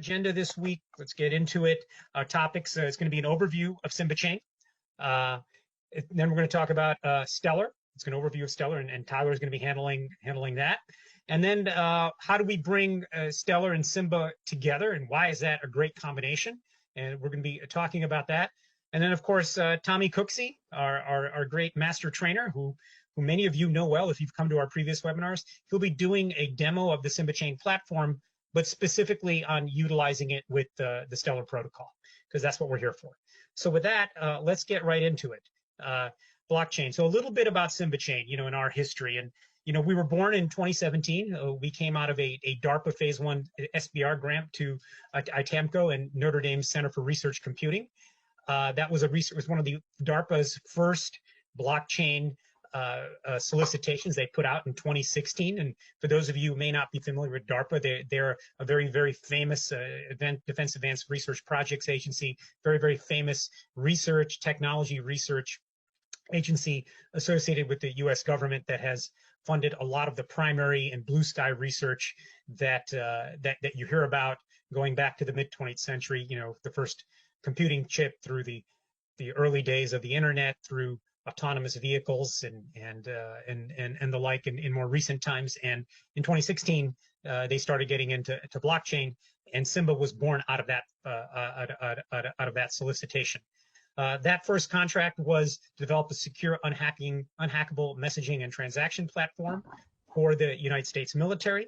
agenda this week. Let's get into it. Our topics, it's going to be an overview of Simba Chain. Then we're going to talk about Stellar. It's an overview of Stellar, and Tyler is going to be handling that. And then how do we bring Stellar and Simba together, and why is that a great combination? And we're going to be talking about that. And then, of course, Tommy Cooksey, our great master trainer, who many of you know well if you've come to our previous webinars. He'll be doing a demo of the Simba Chain platform, but specifically on utilizing it with the Stellar protocol, because that's what we're here for. So with that, let's get right into it. Blockchain. So a little bit about Simba Chain, in our history. And, we were born in 2017. We came out of a DARPA Phase 1 SBR grant to ITAMCO and Notre Dame Center for Research Computing. That was one of the DARPA's first blockchain solicitations they put out in 2016. And for those of you who may not be familiar with DARPA, they're a very, very famous Defense Advanced Research Projects Agency, very, very famous technology research agency associated with the U.S. government that has funded a lot of the primary and blue sky research that you hear about going back to the mid-20th century, the first computing chip through the early days of the internet, through autonomous vehicles and the like in more recent times. And in 2016, they started getting into blockchain, and Simba was born out of that solicitation. That first contract was to develop a secure, unhackable messaging and transaction platform for the United States military.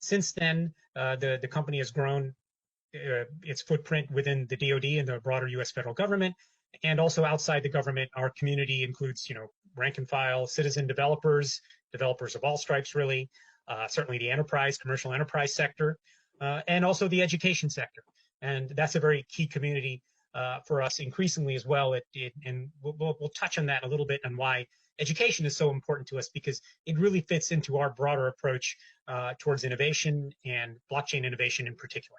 Since then, the company has grown its footprint within the DoD and the broader U.S. federal government, and also outside the government. Our community includes, rank and file, citizen developers of all stripes, really, certainly the commercial enterprise sector, and also the education sector. And that's a very key community for us increasingly as well. And we'll touch on that a little bit, on why education is so important to us, because it really fits into our broader approach towards innovation, and blockchain innovation in particular,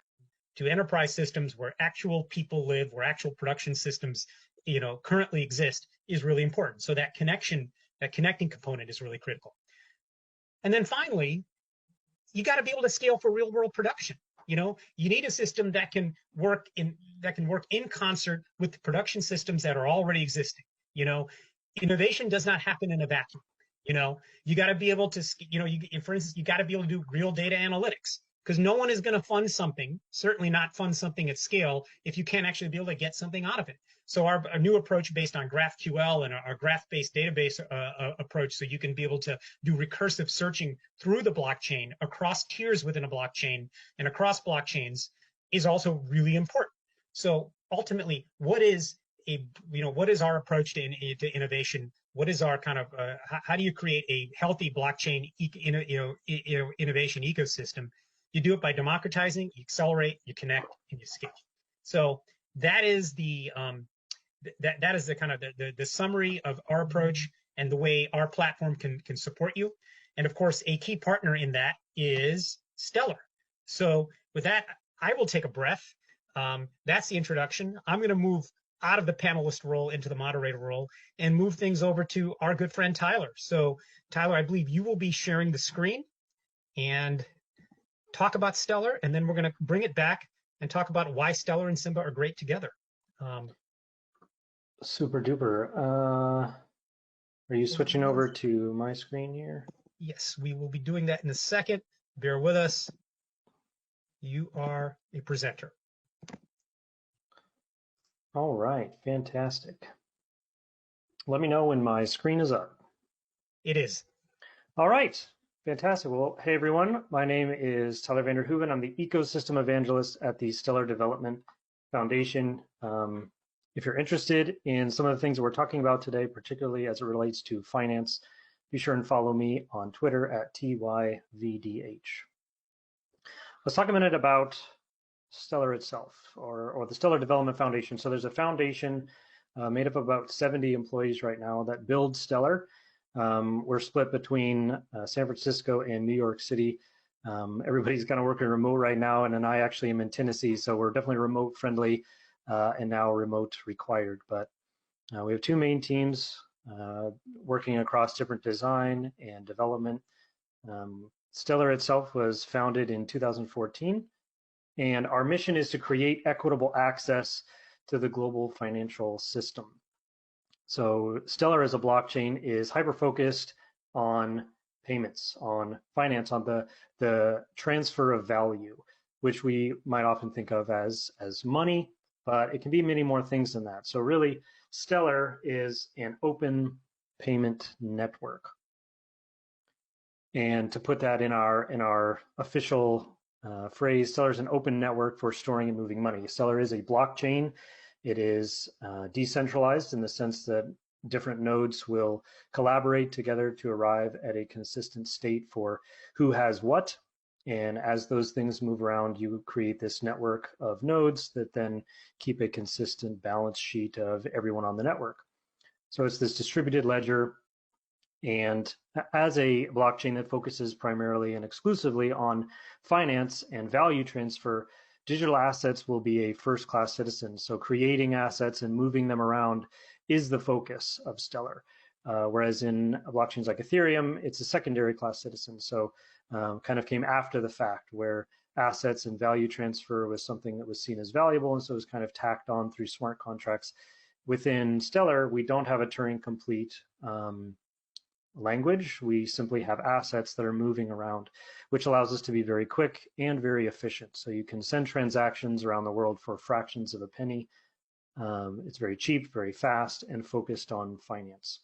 to enterprise systems where actual people live, where actual production systems currently exist, is really important. So that connecting component is really critical. And then finally, you got to be able to scale for real world production. You need a system that can work in concert with the production systems that are already existing. Innovation does not happen in a vacuum. You got to be able to, for instance, you got to be able to do real data analytics, because no one is going to fund something, certainly not fund something at scale, if you can't actually be able to get something out of it. So our new approach based on GraphQL and our graph-based database approach, so you can be able to do recursive searching through the blockchain, across tiers within a blockchain and across blockchains, is also really important. So ultimately, what is our approach to innovation? What is our kind of how do you create a healthy blockchain innovation ecosystem? You do it by democratizing, you accelerate, you connect, and you scale. So that is the kind of the summary of our approach and the way our platform can support you. And of course, a key partner in that is Stellar. So with that, I will take a breath. That's the introduction. I'm going to move out of the panelist role into the moderator role and move things over to our good friend Tyler. So Tyler, I believe you will be sharing the screen and talk about Stellar, and then we're going to bring it back and talk about why Stellar and Simba are great together. Super duper. Are you switching over to my screen here? Yes, we will be doing that in a second. Bear with us. You are a presenter. All right, fantastic. Let me know when my screen is up. It is. All right. Fantastic. Well, hey everyone, my name is Tyler Vanderhoeven. I'm the Ecosystem Evangelist at the Stellar Development Foundation. If you're interested in some of the things that we're talking about today, particularly as it relates to finance, be sure and follow me on Twitter at TYVDH. Let's talk a minute about Stellar itself, or the Stellar Development Foundation. So there's a foundation made up of about 70 employees right now that build Stellar. We're split between San Francisco and New York City. Everybody's kind of working remote right now, and then I actually am in Tennessee, so we're definitely remote friendly and now remote required. But we have two main teams working across different design and development. Stellar itself was founded in 2014 And our mission is to create equitable access to the global financial system. So Stellar as a blockchain is hyper-focused on payments, on finance, on the transfer of value, which we might often think of as money, but it can be many more things than that. So really, Stellar is an open payment network. And to put that in our official phrase, Stellar is an open network for storing and moving money. Stellar is a blockchain. It is decentralized in the sense that different nodes will collaborate together to arrive at a consistent state for who has what. And as those things move around, you create this network of nodes that then keep a consistent balance sheet of everyone on the network. So it's this distributed ledger. And as a blockchain that focuses primarily and exclusively on finance and value transfer, digital assets will be a first-class citizen. So creating assets and moving them around is the focus of Stellar. Whereas in blockchains like Ethereum, it's a secondary class citizen. So kind of came after the fact, where assets and value transfer was something that was seen as valuable, and so it was kind of tacked on through smart contracts. Within Stellar, we don't have a Turing complete language. We simply have assets that are moving around, which allows us to be very quick and very efficient. So you can send transactions around the world for fractions of a penny. It's very cheap, very fast, and focused on finance.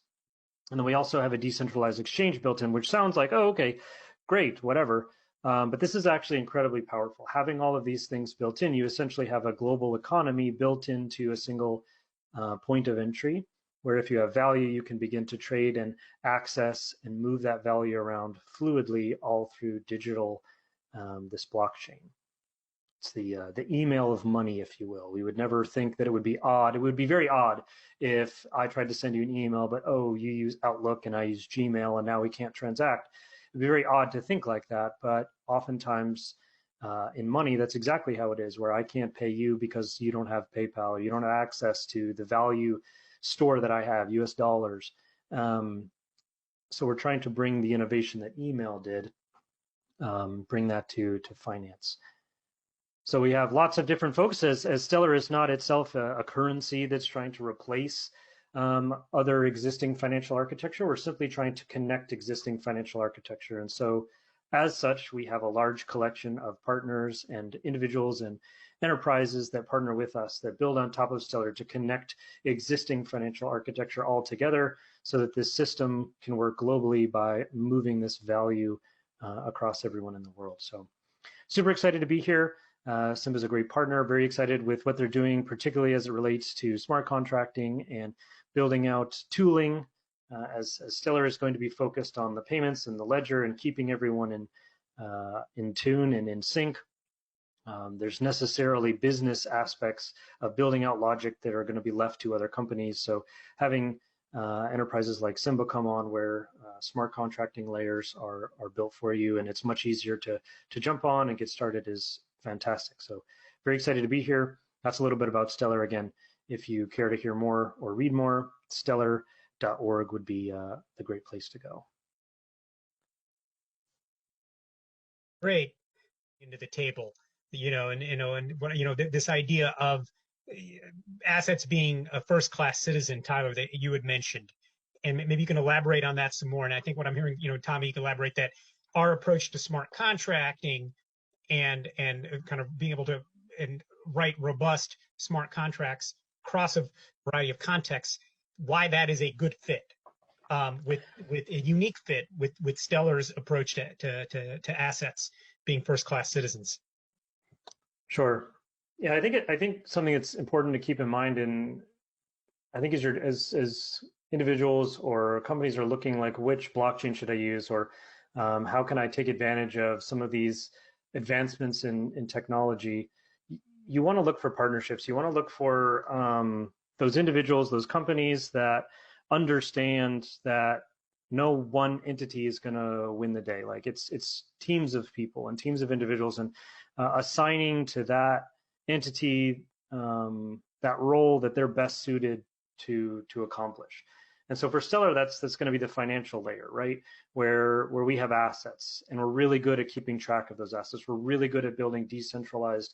And then we also have a decentralized exchange built in, which sounds like, oh, okay, great, whatever. But this is actually incredibly powerful. Having all of these things built in, you essentially have a global economy built into a single point of entry, where if you have value, you can begin to trade and access and move that value around fluidly all through digital, this blockchain. It's the email of money, if you will. We would never think that it would be odd. It would be very odd if I tried to send you an email, but oh, you use Outlook and I use Gmail and now we can't transact. It'd be very odd to think like that, but oftentimes in money, that's exactly how it is, where I can't pay you because you don't have PayPal, you don't have access to the value store that I have, US dollars. So we're trying to bring the innovation that email did, bring that to finance. So we have lots of different folks, as Stellar is not itself a currency that's trying to replace other existing financial architecture. We're simply trying to connect existing financial architecture. And so as such, we have a large collection of partners and individuals and enterprises that partner with us that build on top of Stellar to connect existing financial architecture all together so that this system can work globally by moving this value across everyone in the world. So super excited to be here. Simba is a great partner, very excited with what they're doing, particularly as it relates to smart contracting and building out tooling, as Stellar is going to be focused on the payments and the ledger and keeping everyone in tune and in sync. There's necessarily business aspects of building out logic that are going to be left to other companies. So having enterprises like Simba come on, where smart contracting layers are built for you, and it's much easier to jump on and get started, is fantastic. So very excited to be here. That's a little bit about Stellar. Again, if you care to hear more or read more, stellar.org would be the great place to go. Great. Into the table, and this idea of assets being a first-class citizen, Tyler, that you had mentioned, and maybe you can elaborate on that some more. And I think what I'm hearing, Tommy, you can elaborate that our approach to smart contracting and kind of being able to write robust smart contracts across a variety of contexts, why that is a good fit, with a unique fit with Stellar's approach to assets being first-class citizens. Sure. Yeah, I think something that's important to keep in mind, and I think as individuals or companies are looking like, which blockchain should I use, or how can I take advantage of some of these advancements in technology, you want to look for partnerships. You want to look for those individuals, those companies that understand that no one entity is going to win the day. Like it's teams of people and teams of individuals, and assigning to that entity that role that they're best suited to accomplish. And so for Stellar, that's going to be the financial layer, right? Where we have assets and we're really good at keeping track of those assets. We're really good at building decentralized